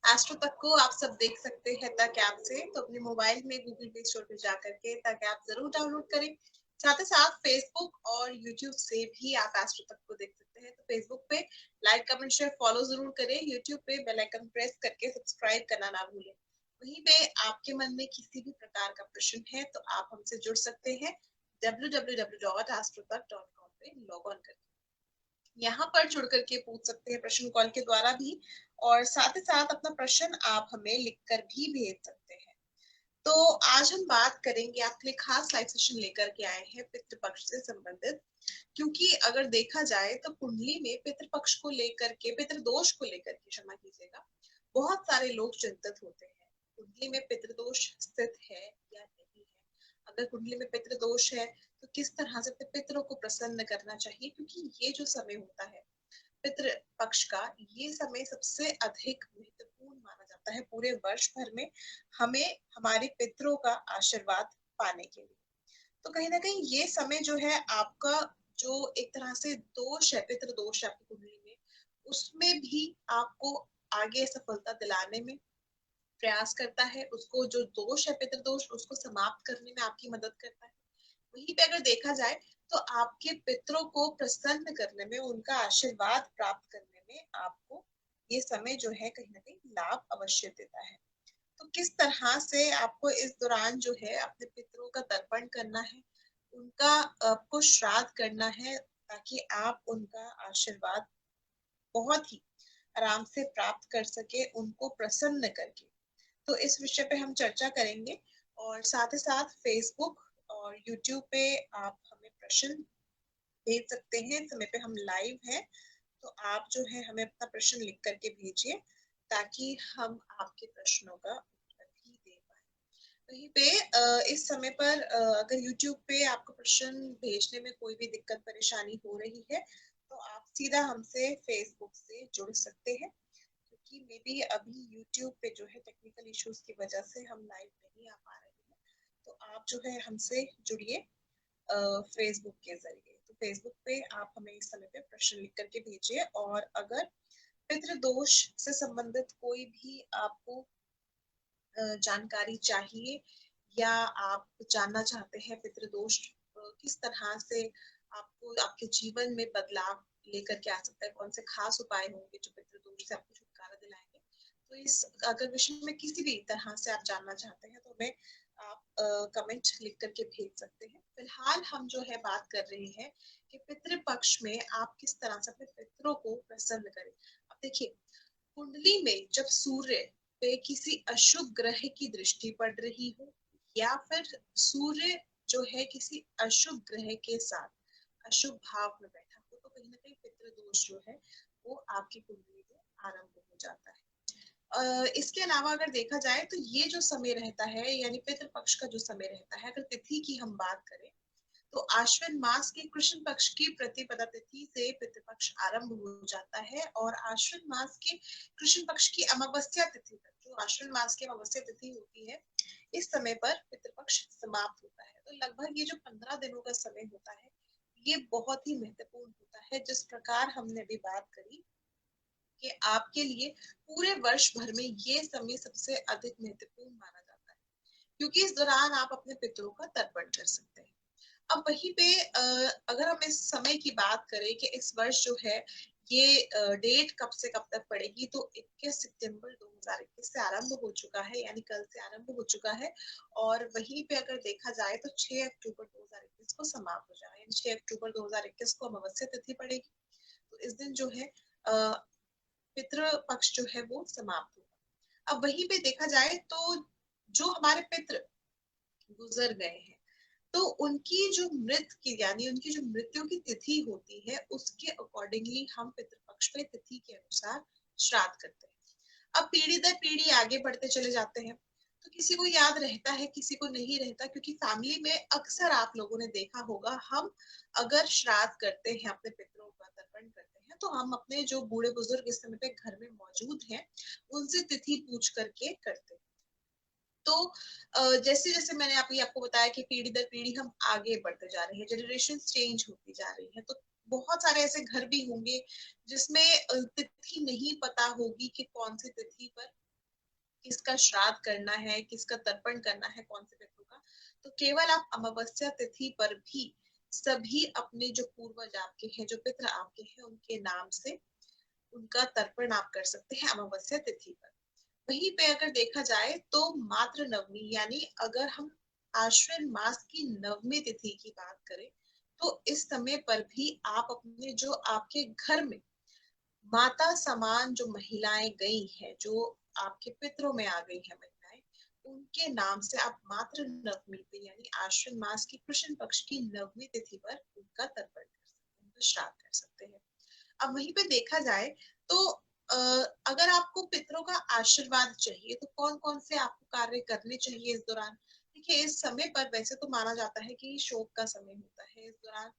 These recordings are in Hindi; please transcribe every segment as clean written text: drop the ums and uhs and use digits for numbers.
एस्ट्रो तक को आप सब देख सकते हैं तक ऐप से, तो अपने मोबाइल में गूगल प्ले स्टोर पे जा करके तक ऐप जरूर डाउनलोड करें। साथ ही साथ फेसबुक और यूट्यूब से भी आप एस्ट्रो तक को देख सकते हैं। तो फेसबुक पे लाइक कमेंट शेयर फॉलो जरूर करें, यूट्यूब पे बेल आइकन प्रेस करके सब्सक्राइब करना ना भूलें। वहीं पे आपके मन में किसी भी प्रकार का प्रश्न है तो आप हमसे जुड़ सकते हैं www.astrotak.com पे लॉग ऑन करके। यहाँ पर जुड़ करके पूछ सकते हैं प्रश्न कॉल के द्वारा भी, और साथ ही साथ अपना प्रश्न आप हमें लिखकर भी भेज सकते हैं। तो आज हम बात करेंगे, आपके लिए खास लाइव सेशन लेकर के आए हैं पितृपक्ष से संबंधित। क्योंकि अगर देखा जाए तो कुंडली में पितृपक्ष को लेकर के, पितृदोष को लेकर के, क्षमा कीजिएगा, बहुत सारे लोग चिंतित होते हैं। कुंडली में पितृदोष स्थित है या नहीं है, अगर कुंडली में पितृदोष है तो किस तरह से अपने पितरों को प्रसन्न करना चाहिए, क्योंकि ये जो समय होता है पितृ पक्ष का, ये समय सबसे अधिक महत्वपूर्ण माना जाता है पूरे वर्ष भर में, हमें हमारे पितरों का आशीर्वाद पाने के लिए। तो कहीं ना कहीं ये समय जो है आपका, जो एक तरह से दोष है, पितृ दोष है आपकी कुंडली में, उसमें भी आपको आगे सफलता दिलाने में प्रयास करता है। उसको जो दोष है पितृदोष, उसको समाप्त करने में आपकी मदद करता है। वहीं पे अगर देखा जाए तो आपके पितरों को प्रसन्न करने में, उनका आशीर्वाद प्राप्त करने में आपको ये समय जो है कहीं ना कहीं लाभ अवश्य देता है। तो किस तरह से आपको इस दौरान जो है अपने पितरों का तर्पण करना है, उनका आपको श्राद्ध करना है, ताकि आप उनका आशीर्वाद बहुत ही आराम से प्राप्त कर सके, उनको प्रसन्न करके। तो इस विषय पे हम चर्चा करेंगे, और साथ ही साथ फेसबुक और यूट्यूब पे आप हमें प्रश्न भेज सकते हैं। इस समय पे हम लाइव हैं, तो आप जो है हमें अपना प्रश्न लिख करके भेजिए, ताकि हम आपके प्रश्नों का उत्तर भी दे पाए। वहीं पे इस समय पर अगर यूट्यूब पे आपको प्रश्न भेजने में कोई भी दिक्कत परेशानी हो रही है, तो आप सीधा हमसे फेसबुक से जुड़ सकते हैं, क्योंकि मे बी अभी यूट्यूब पे जो है टेक्निकल इश्यूज की वजह से हम लाइव नहीं आ पा रहे हैं। तो आप जो है हमसे जुड़िए फेसबुक के जरिए। तो फेसबुक पे आप हमें इस समय पे प्रश्न लिख करके भेजिए, और अगर पितृदोष से संबंधित कोई भी आपको जानकारी चाहिए, या आप जानना चाहते हैं पितृदोष किस तरह से आपको आपके जीवन में बदलाव लेकर के आ सकता है, कौन से खास उपाय होंगे जो पितृदोष से आपको छुटकारा दिलाएंगे, तो इस अगर विषय में किसी भी तरह से आप जानना चाहते हैं तो हमें आप कमेंट लिख करके भेज सकते हैं। फिलहाल हम जो है बात कर रहे हैं कि पितृपक्ष में आप किस तरह से अपने पितरों को प्रसन्न करें। अब देखिए, कुंडली में जब सूर्य पे किसी अशुभ ग्रह की दृष्टि पड़ रही हो, या फिर सूर्य जो है किसी अशुभ ग्रह के साथ अशुभ भाव में बैठा हो, तो कहीं ना कहीं पितृ दोष जो है वो आपकी कुंडली में आरंभ हो जाता है। इसके अलावा अगर देखा जाए तो ये जो समय रहता है, यानी पितृ पक्ष का जो समय रहता है, अगर तिथि की हम बात करें तो आश्विन मास के कृष्ण पक्ष की प्रतिपदा तिथि से पितृपक्ष आरंभ हो जाता है, और आश्विन मास के कृष्ण पक्ष की अमावस्या तिथि तक, जो आश्विन मास की अमावस्या तिथि होती है, इस समय पर पितृपक्ष समाप्त होता है। तो लगभग ये जो 15 दिनों का समय होता है, ये बहुत ही महत्वपूर्ण होता है। जिस प्रकार हमने अभी बात करी कि आपके लिए पूरे वर्ष भर में ये समय सबसे अधिक महत्वपूर्ण माना जाता है, क्योंकि इस दौरान आप अपने पितरों का तर्पण कर सकते हैं। अब वहीं पे अगर हम इस समय की बात करें कि इस वर्ष जो है ये डेट कब से कब तक पड़ेगी, तो 21 सितंबर 2021 से आरंभ हो चुका है, यानी कल से आरंभ हो चुका है। और वहीं पे अगर देखा जाए तो 6 अक्टूबर 2021 को समाप्त हो जाएगा, यानी 6 अक्टूबर 2021 को अमावस्या तिथि पड़ेगी। तो इस दिन जो है पितृ पक्ष जो है वो समाप्त होगा। अब वहीं पे देखा जाए तो जो हमारे पितृ गुजर गए हैं, तो उनकी जो मृत की, यानी उनकी जो मृत्यु की तिथि होती है, उसके अकॉर्डिंगली हम पितृपक्ष पे तिथि के अनुसार श्राद्ध करते हैं। अब पीढ़ी दर पीढ़ी आगे बढ़ते चले जाते हैं, तो किसी को याद रहता है, किसी को नहीं रहता, क्योंकि फैमिली में अक्सर आप लोगों ने देखा होगा, हम अगर श्राद्ध करते हैं, अपने पितरों का तर्पण करते हैं, तो हम अपने जो बूढ़े बुजुर्ग इस समय पे घर में मौजूद हैं, उनसे तिथि पूछ करके करते हैं। तो जैसे जैसे मैंने अभी आपको बताया कि पीढ़ी दर पीढ़ी हम आगे बढ़ते जा रहे हैं, जनरेशन चेंज होती जा रही है, तो बहुत सारे ऐसे घर भी होंगे जिसमें तिथि नहीं पता होगी कि कौन सी तिथि पर किसका श्राद्ध करना है, किसका तर्पण करना है, कौन से पितरों का, तो केवल आप अमावस्या तिथि पर भी सभी अपने जो पूर्वज आपके हैं, जो पितृ आपके हैं, उनके नाम से उनका तर्पण आप कर सकते हैं अमावस्या तिथि पर। वहीं पे अगर देखा जाए तो मातृ नवमी, यानी अगर हम आश्विन मास की नवमी तिथि की बात करें, तो इस समय पर भी आप अपने जो आपके घर में माता समान जो महिलाएं गई हैं, जो आपके पितरों में आ गई हैं महिलाएं, उनके नाम से आप मातृ नवमी पे यानी आश्विन मास की कृष्ण पक्ष की नवमी तिथि पर उनका तर्पण कर सकते हैं, उनका श्राद्ध कर सकते हैं। अब वहीं पे देखा जाए तो अगर आपको पितरों का आशीर्वाद चाहिए तो कौन कौन से आपको कार्य करने चाहिए इस दौरान। देखिए, इस समय पर वैसे तो माना जाता है कि शोक का समय होता है इस दौरान।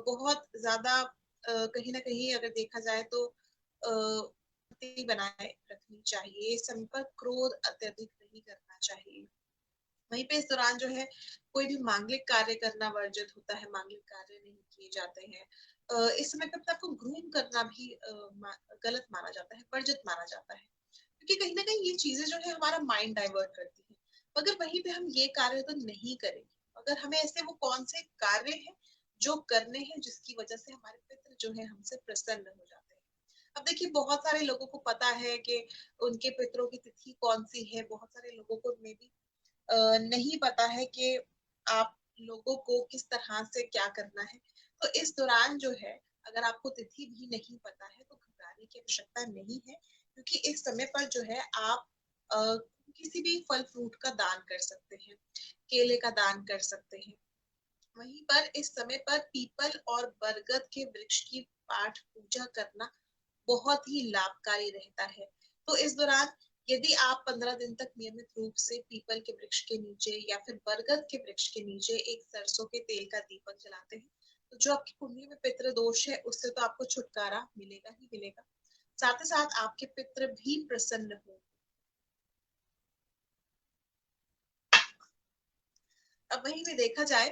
बहुत ज्यादा कहीं ना कहीं अगर देखा जाए तो बनाए रखनी चाहिए, इस समय पर क्रोध अत्यधिक नहीं करना चाहिए। वहीं पे इस दौरान जो है कोई भी मांगलिक कार्य करना वर्जित होता है, मांगलिक कार्य नहीं किए जाते हैं। इस समय पे अपने आपको ग्रूम करना भी गलत माना जाता है, वर्जित माना जाता है, क्योंकि कहीं ना कहीं ये चीजें जो है हमारा माइंड डाइवर्ट करती है। अगर वहीं पे हम ये कार्य तो नहीं करेंगे, अगर हमें ऐसे वो कौन से कार्य हैं जो करने हैं जिसकी वजह से हमारे पितृ जो है हमसे प्रसन्न हो जाते हैं। अब देखिए, बहुत सारे लोगों को पता है कि उनके पितरों की तिथि कौन सी है, बहुत सारे लोगों को मे बी नहीं पता है कि आप लोगों को किस तरह से क्या करना है। तो इस दौरान जो है, अगर आपको तिथि भी नहीं पता है तो घबराने की आवश्यकता नहीं है, क्योंकि इस समय पर जो है आप अ, किसी भी फल फ्रूट का दान कर सकते हैं, केले का दान कर सकते हैं। वहीं पर इस समय पर पीपल और बरगद के वृक्ष की पाठ पूजा करना बहुत ही लाभकारी रहता है। तो इस दौरान यदि आप 15 दिन तक नियमित रूप से पीपल के वृक्ष के नीचे या फिर बरगद के वृक्ष के नीचे एक सरसों के तेल का दीपक जलाते हैं, तो जो आपकी कुंडली में पितृ दोष है उससे तो आपको छुटकारा मिलेगा ही मिलेगा, साथ ही साथ आपके पितृ भी प्रसन्न हो। अब वहीं में देखा जाए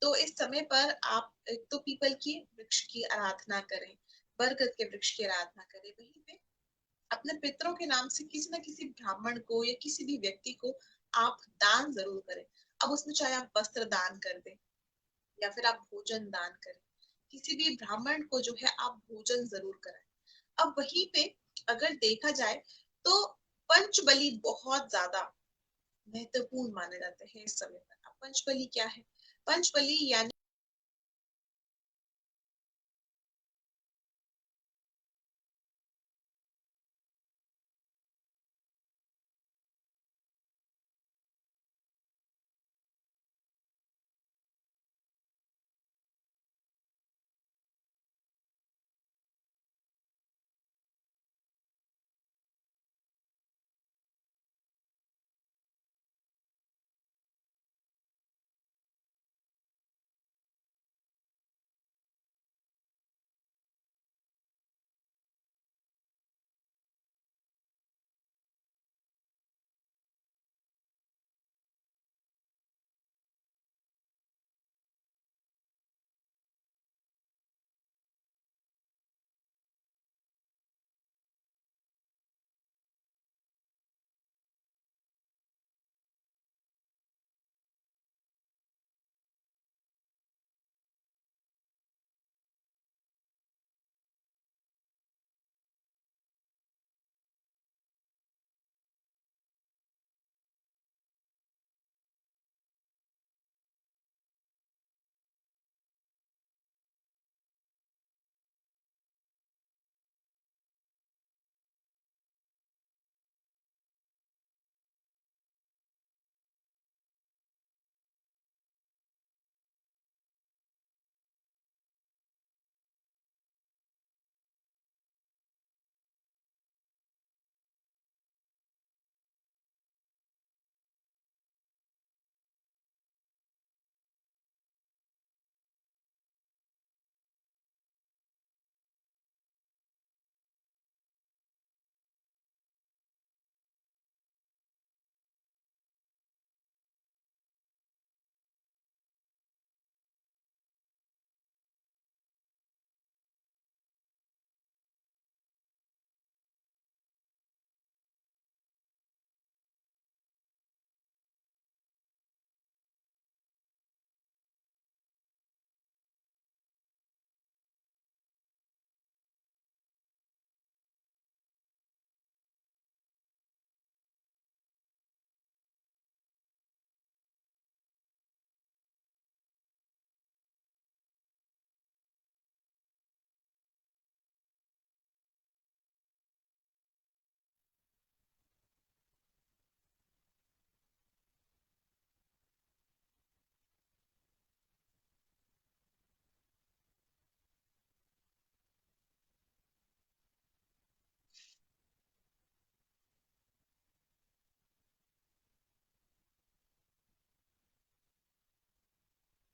तो इस समय पर आप एक तो पीपल की वृक्ष की आराधना करें, बरगद के वृक्ष की आराधना करें, वहीं पे अपने पितरों के नाम से किसी न किसी ब्राह्मण को या किसी भी व्यक्ति को आप दान जरूर करें। अब उसमें चाहे आप वस्त्र दान कर दें या फिर आप भोजन दान करें, किसी भी ब्राह्मण को जो है आप भोजन जरूर कराएं। अब वहीं पे अगर देखा जाए तो पंच बलि बहुत ज्यादा महत्वपूर्ण माने जाते हैं इस समय पर। अब पंच बलि क्या है? पंच बलि यानी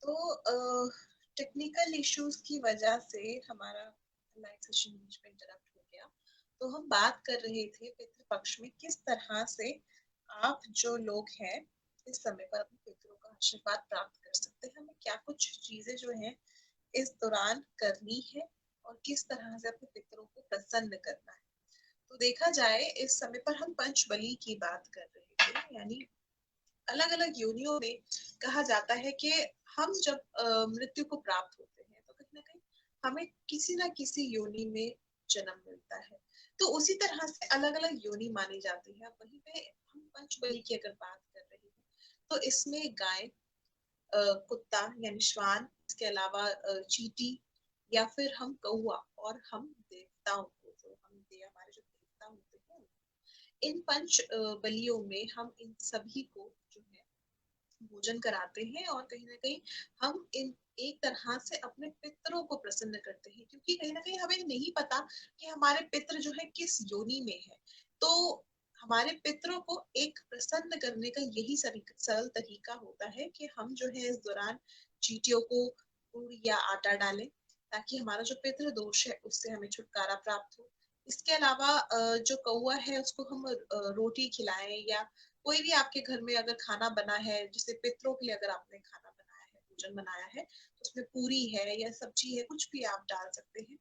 तो टेक्निकल इश्यूज की वजह से हमारा लाइव सेशन बीच में इंटरप्ट हो गया। तो हम बात कर रहे थे पितृपक्ष में किस तरह से आप जो लोग हैं इस समय पर अपने पितरों का आशीर्वाद प्राप्त कर सकते हैं। हमें क्या कुछ चीजें जो है इस दौरान करनी है और किस तरह से अपने पितरों को प्रसन्न करना है। तो देखा जाए इस समय पर हम पंचबली की बात कर रहे थे, यानी अलग अलग योनियों में कहा जाता है कि हम जब मृत्यु को प्राप्त होते हैं तो कहीं ना कहीं हमें किसी ना किसी योनि में जन्म मिलता है। तो उसी तरह से अलग अलग योनि मानी जाती है। वहीं पे हम पंचबली की अगर बात कर रहे हैं तो इसमें गाय, कुत्ता यानी श्वान, इसके अलावा चींटी या फिर हम कौआ और हम देवताओं को, जो हम हमारे जो देवता होते हैं, इन पंच बलियों में हम इन सभी को जो है भोजन कराते हैं और कहीं ना कहीं हम इन एक तरह से अपने पितरों को प्रसन्न करते हैं, क्योंकि कहीं ना कहीं हमें नहीं पता कि हमारे पितर जो है किस योनि में है। तो हमारे पितरों को एक प्रसन्न करने का यही सरल तरीका होता है कि हम जो है इस दौरान चींटियों को गुड़ या आटा डालें, ताकि हमारा जो पितृ दोष है उससे हमें छुटकारा प्राप्त हो। इसके अलावा जो कौवा है उसको हम रोटी खिलाएं, या कोई भी आपके घर में अगर खाना बना है, जैसे पितरों के लिए अगर आपने खाना बनाया है, भोजन बनाया है, तो उसमें पूरी है या सब्जी है, कुछ भी आप डाल सकते हैं।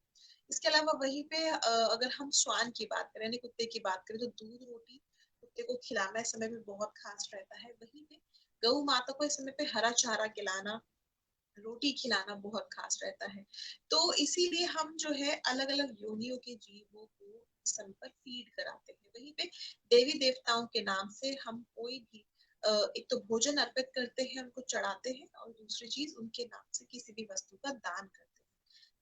इसके अलावा वहीं पे अगर हम श्वान की बात करें, यानी कुत्ते की बात करें, तो दूध रोटी कुत्ते को खिलाना इस समय में बहुत खास रहता है। वहीं पे गौ माता को इस समय पे हरा चारा खिलाना, रोटी खिलाना बहुत खास रहता है। तो इसीलिए हम जो है अलग अलग योनियों के जीवों को इस समय पर फीड कराते हैं। वहीं पे देवी देवताओं के नाम से हम कोई भी एक तो भोजन अर्पित करते हैं, उनको चढ़ाते हैं, और दूसरी चीज उनके नाम से किसी भी वस्तु का दान करते हैं,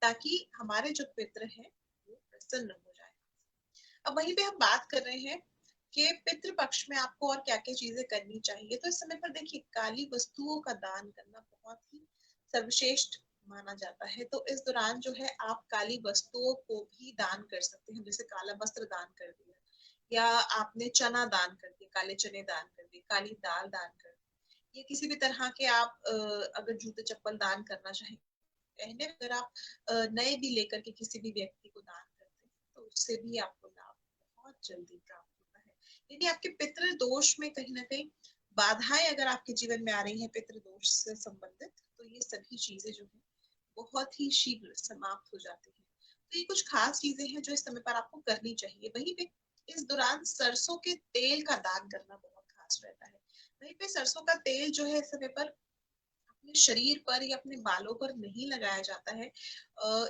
ताकि हमारे जो पितृ हैं वो प्रसन्न हो जाए। अब वहीं पे हम बात कर रहे हैं कि पितृ पक्ष में आपको और क्या क्या चीजें करनी चाहिए। तो इस समय पर देखिए, काली वस्तुओं का दान करना बहुत ही सर्वश्रेष्ठ माना जाता है। तो इस दौरान जो है आप काली वस्तुओं को भी दान कर सकते हैं, जैसे काला वस्त्र दान कर दिया, या आपने चना दान कर दिया, काले चने दान कर दिए, काली दाल दान कर दी, या किसी भी तरह के आप अगर जूते चप्पल दान करना चाहें, गहने अगर आप नए भी लेकर के किसी भी व्यक्ति को दान करते हैं, तो उससे भी आपको लाभ बहुत जल्दी प्राप्त होता है। यानी आपके पितृ दोष में कहीं ना कहीं बाधाएं अगर आपके जीवन में आ रही हैं पितृ दोष से संबंधित, तो ये सभी चीजें जो है बहुत ही शीघ्र समाप्त हो जाती है। तो ये कुछ खास चीजें हैं जो इस समय पर आपको करनी चाहिए। वहीं पे इस दौरान सरसों के तेल का दान करना बहुत खास रहता है। वहीं पे सरसों का तेल जो है इस समय पर अपने शरीर पर या अपने बालों पर नहीं लगाया जाता है।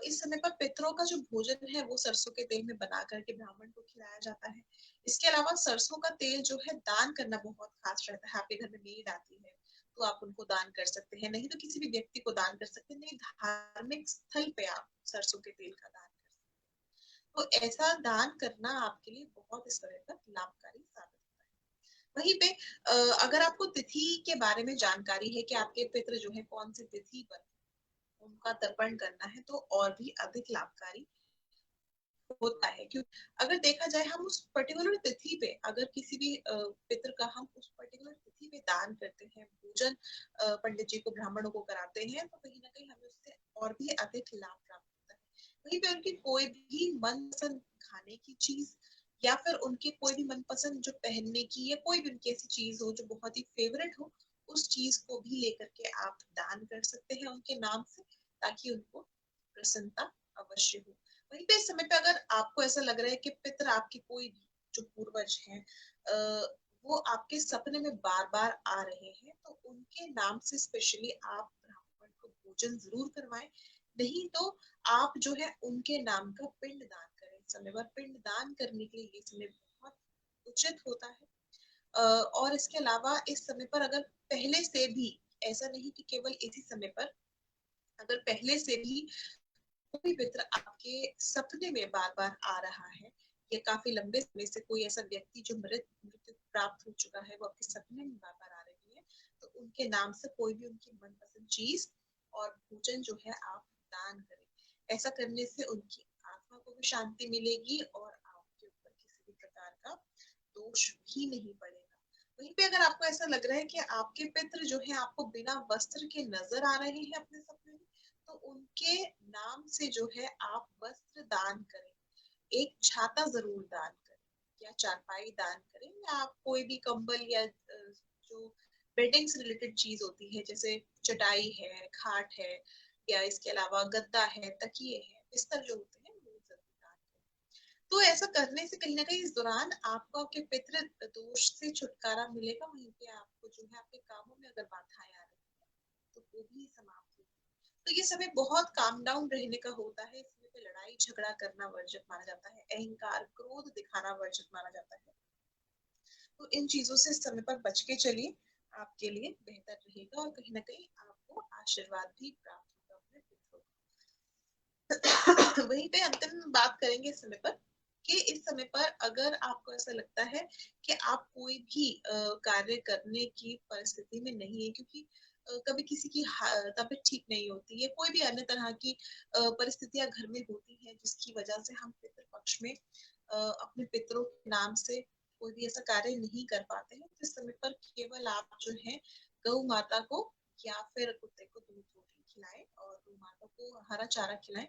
इस समय पर पितरों का जो भोजन है वो सरसों के तेल में बना करके ब्राह्मण को खिलाया जाता है। इसके अलावा सरसों का तेल जो है दान करना बहुत खास रहता है। आपके घर में मेड आती है तो आप उनको दान कर सकते हैं, नहीं तो किसी भी व्यक्ति को दान कर सकते हैं, नहीं धार्मिक स्थल पे आप सरसों के तेल का दान कर सकते हैं। तो ऐसा दान करना आपके लिए बहुत इस तरह का लाभकारी साबित होता है। वहीं पे अगर आपको तिथि के बारे में जानकारी है कि आपके पितृ जो है कौन सी तिथि पर उनका तर्पण करना है, तो और भी अधिक लाभकारी होता है। क्योंकि अगर देखा जाए हम उस पर्टिकुलर तिथि पे अगर किसी भी पितृ का हम उस पर्टिकुलर तिथि पे दान करते हैं, भोजन पंडित जी को, ब्राह्मणों को कराते हैं, तो कहीं ना कहीं हमें उससे और भी अधिक लाभ प्राप्त होता है। वहीं पे उनकी कोई भी मनपसंद खाने की चीज, या फिर उनके कोई भी मनपसंद जो पहनने की, या कोई भी उनकी ऐसी चीज हो जो बहुत ही फेवरेट हो, उस चीज को भी लेकर के आप दान कर सकते हैं उनके नाम से, ताकि उनको प्रसन्नता अवश्य हो। वहीं पे इस समय पे अगर आपको ऐसा लग रहा है कि पितर आपके कोई भी जो पूर्वज हैं वो आपके सपने में बार बार आ रहे हैं, तो उनके नाम से स्पेशली आप ब्राह्मण को भोजन जरूर करवाएं। नहीं तो आप जो है उनके नाम का पिंड दान करें। इस समय पर पिंड दान करने के लिए ये समय बहुत उचित होता है। और इसके अलावा इस समय पर अगर पहले से भी, ऐसा नहीं कि केवल इसी समय पर, अगर पहले से भी कोई मित्र आपके सपने में बार बार आ रहा है, या काफी लंबे समय से कोई ऐसा व्यक्ति जो मृत्यु प्राप्त हो चुका है वो आपके सपने में बार बार आ रही है, तो उनके नाम से कोई भी उनकी मनपसंद चीज और भोजन जो है आप दान करें। ऐसा करने से उनकी आत्मा को भी शांति मिलेगी और आपके ऊपर किसी भी प्रकार का दोष भी नहीं पड़ेगा। वहीं पे अगर आपको ऐसा लग रहा है कि आपके पितृ जो है आपको बिना वस्त्र के नजर आ रहे हैं अपने सपने में, तो उनके नाम से जो है आप वस्त्र दान करें, एक छाता जरूर दान करें, या चारपाई दान करें, या आप कोई भी कंबल या जो बेडिंग से रिलेटेड चीज होती है, जैसे चटाई है, खाट है, या इसके अलावा गद्दा है, तकिए है, बिस्तर जो होते हैं वो जरूर दान करें। तो ऐसा करने से कहीं ना कहीं इस दौरान आपको आपके पितृ दोष से छुटकारा मिलेगा। वहीं पे आपको जो है आपके कामों में अगर बाधाएं आ रही है तो वो भी समाप्त होगी। तो ये समय बहुत काम डाउन रहने का होता है। इस समय पे लड़ाई झगड़ा करना वर्जित माना जाता है, अहंकार क्रोध दिखाना वर्जित माना जाता है। तो इन चीजों से इस समय पर बच के चलिए, आपके लिए बेहतर रहेगा और कहीं ना कहीं आपको आशीर्वाद भी प्राप्त होगा अपने पितरों का। वहीं पे अंतिम बात करेंगे इस समय पर कि इस समय पर अगर आपको ऐसा लगता है कि आप कोई भी कार्य करने की परिस्थिति में नहीं है, क्योंकि कभी किसी की तबीयत ठीक नहीं होती है, कोई भी अन्य तरह की परिस्थितियां घर में होती हैं जिसकी वजह से हम पितृ पक्ष में अपने पितरों के नाम से कोई भी ऐसा कार्य नहीं कर पाते हैं, तो इस समय पर केवल आप जो है गौ माता को या फिर कुत्ते को दूध रोटी खिलाएं और गौ माता को हरा चारा खिलाएं।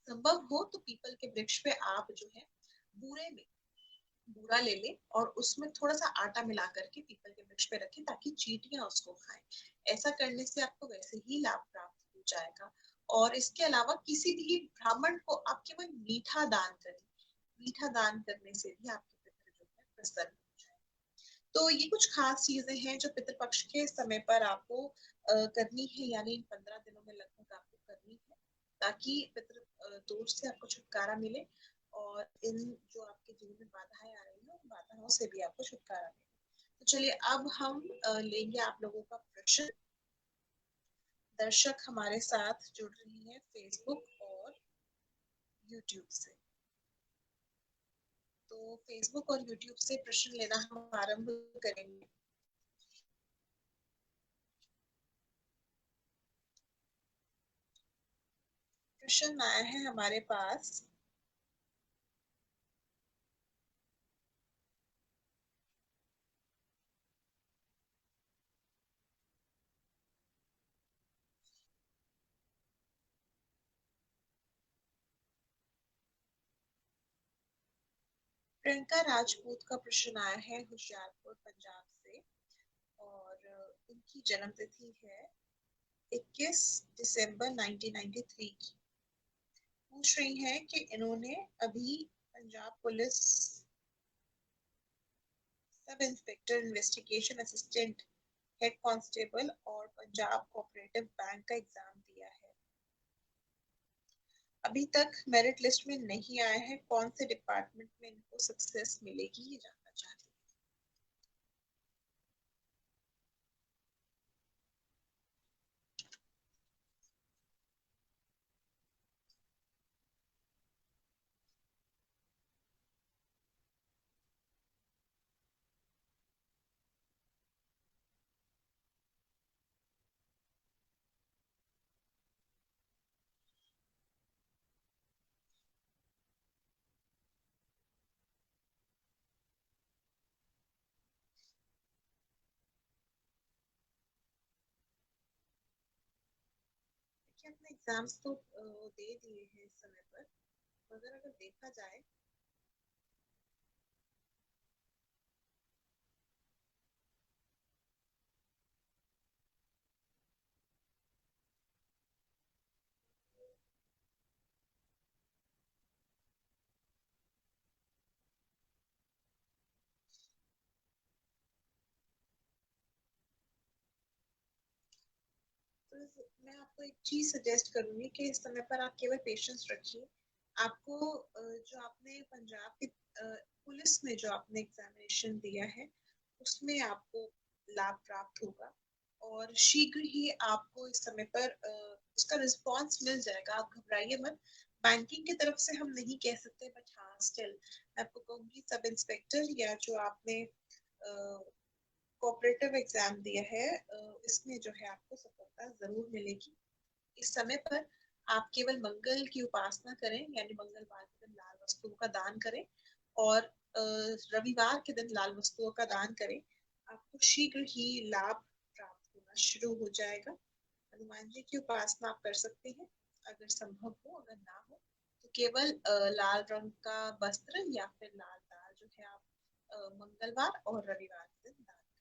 संभव हो तो पीपल के वृक्ष पे आप जो है बूरे में बूरा ले ले और उसमें थोड़ा सा आटा मिला करके पीपल के वृक्ष पे रखें ताकि चींटियां उसको खाएं। ऐसा करने से आपको वैसे ही लाभ प्राप्त हो जाएगा। और इसके अलावा किसी भी ब्राह्मण को आप केवल मीठा दान करें, मीठा दान करने से भी आपके पितृ जो है प्रसन्न हो जाए। तो ये कुछ खास चीजें हैं जो पितृपक्ष के समय पर आपको करनी है, यानी इन 15 दिनों में लगभग आपको करनी है, ताकि पितृ दोष से आपको छुटकारा मिले और इन जो आपके जीवन में बाधाएं आ रही हैं उन बाधाओं से भी आपको छुटकारा मिले। तो चलिए अब हम लेंगे आप लोगों का प्रश्न। दर्शक हमारे साथ जुड़ रही हैं फेसबुक और यूट्यूब से। तो फेसबुक और यूट्यूब से प्रश्न लेना हम आरंभ करेंगे। प्रश्न आया है हमारे पास। प्रियंका राजपूत का प्रश्न आया है होशियारपुर पंजाब से, और इनकी जन्म तिथि है 21 दिसंबर 1993 की। पूछ रही हैं कि इन्होंने अभी Punjab police sub inspector investigation assistant, head constable और पंजाब कोऑपरेटिव बैंक का एग्जाम दिया है। अभी तक मेरिट लिस्ट में नहीं आया है, कौन से डिपार्टमेंट में इनको सक्सेस मिलेगी ये जानना चाहती हूँ। देखिए अपने एग्जाम्स तो दे दिए हैं इस समय पर, मगर अगर देखा जाए तो मैं आपको एक चीज सजेस्ट करूंगी कि इस समय पर आप केवल पेशेंस रखिए। आपको जो आपने पंजाब की पुलिस में जो आपने एग्जामिनेशन दिया है उसमें आपको लाभ प्राप्त होगा और शीघ्र ही आपको इस समय पर उसका रिस्पांस मिल जाएगा। आप घबराइए मत। बैंकिंग की तरफ से हम नहीं कह सकते, बट हाँ स्टिल मैं आपको कहूंगी सब इंस्पेक्टर या जो आपने कोऑपरेटिव एग्जाम दिया है इसमें जो है आपको सफलता जरूर मिलेगी। इस समय पर आप केवल मंगल की उपासना करें, यानी मंगलवार के दिन लाल वस्तुओं का दान करें और रविवार के दिन लाल वस्तुओं का दान करें। आपको शीघ्र ही लाभ प्राप्त होना शुरू हो जाएगा। हनुमान जी की उपासना आप कर सकते हैं, अगर संभव हो, अगर ना हो तो केवल लाल रंग का वस्त्र या फिर लाल दाल जो है आप मंगलवार और रविवार के दिन दान करें।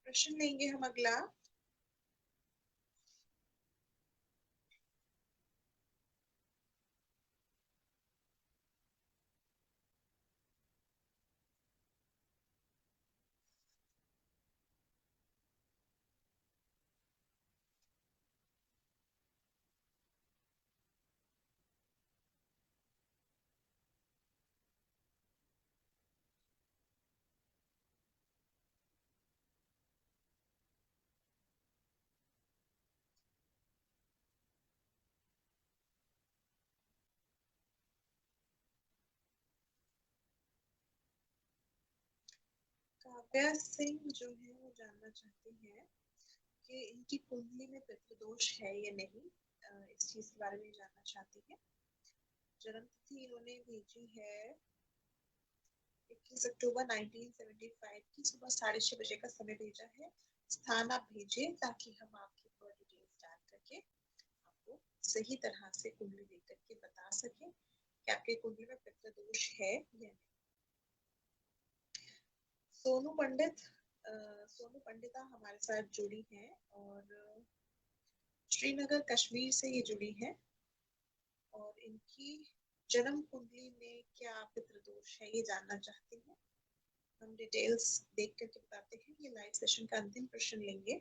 प्रश्न लेंगे हम अगला। काव्या सिंह जो है वो जानना चाहती हैं कि इनकी कुंडली में पितृदोष है या नहीं। इस चीज के बारे में जानना चाहती है। जन्म तिथि इन्होंने भेजी है 21 अक्टूबर 1975 की सुबह 6:30 बजे का समय भेजा है। स्थान आप भेजे ताकि हम आपकी पूरी डिटेल्स जान करके आपको सही तरह से कुंडली देख करके बता सके कि आपके कुंडली में पितृदोष है या नहीं। सोनू पंडित, सोनू पंडिता हमारे साथ जुड़ी हैं और श्रीनगर कश्मीर से ये जुड़ी है और इनकी जन्म कुंडली में क्या पितृदोष है ये जानना चाहती हैं। हम डिटेल्स देख करके बताते हैं। ये लाइव सेशन का अंतिम प्रश्न लेंगे।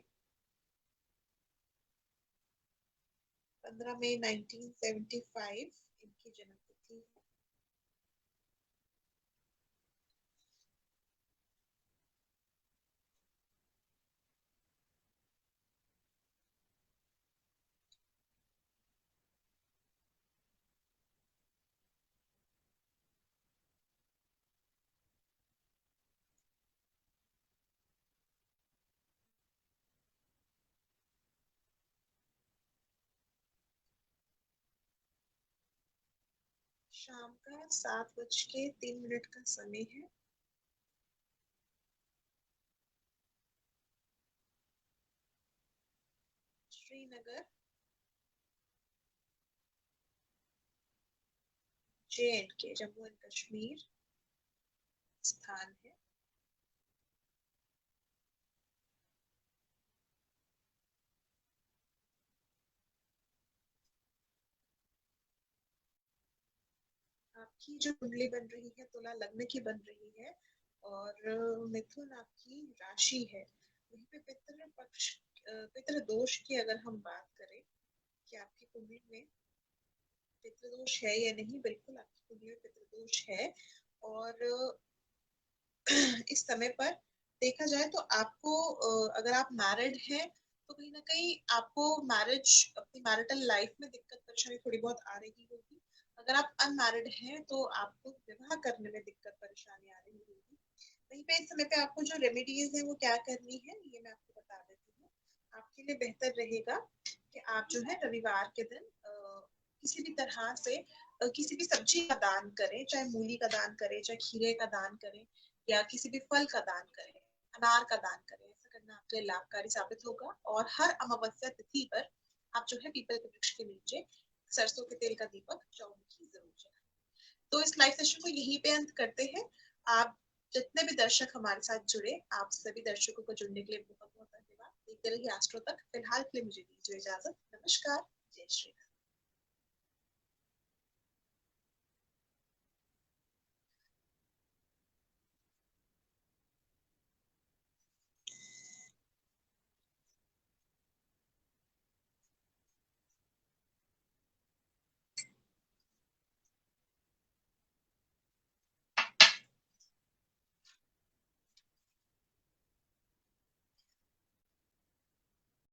15 मई 1975 इनकी जन्म तिथि है। शाम का 7:03 का समय है। श्रीनगर JNK जम्मू एंड कश्मीर स्थान है। आपकी जो कुंडली बन रही है तुला लग्न की बन रही है और मिथुन आपकी राशि है। वहीं पे पितृ पक्ष पितृ दोष की अगर हम बात करें कि आपकी कुंडली में पितृदोष है या नहीं, बिल्कुल आपकी कुंडली में पितृदोष है। और इस समय पर देखा जाए तो आपको अगर आप मैरिड हैं तो कहीं ना कहीं आपको मैरिज अपनी मैरिटल लाइफ में दिक्कत परेशानी थोड़ी बहुत आ रही होगी। अगर आप अनमैरिड हैं तो आपको विवाह करने में दिक्कत परेशानी आ रही होगी। वहीं पे इस समय पे आपको जो रेमेडीज है वो क्या करनी है ये मैं आपको बता देती हूँ। आपके लिए बेहतर रहेगा कि आप जो है रविवार के दिन किसी भी तरह से किसी भी सब्जी का दान करें, चाहे मूली का दान करें, चाहे खीरे का दान करें या किसी भी फल का दान करें, अनार का दान करें। ऐसा करना आपके लिए लाभकारी साबित होगा। और हर अमावस्या तिथि पर आप जो है पीपल के वृक्ष के नीचे सरसों के तेल का दीपक चौमुखी जरूर जलाएं। तो इस लाइव सेशन को यहीं पे अंत करते हैं। आप जितने भी दर्शक हमारे साथ जुड़े, आप सभी दर्शकों को जुड़ने के लिए बहुत बहुत धन्यवाद। देखते रहिए एस्ट्रो तक। फिलहाल के लिए मुझे दीजिए इजाजत। नमस्कार। जय श्री राम।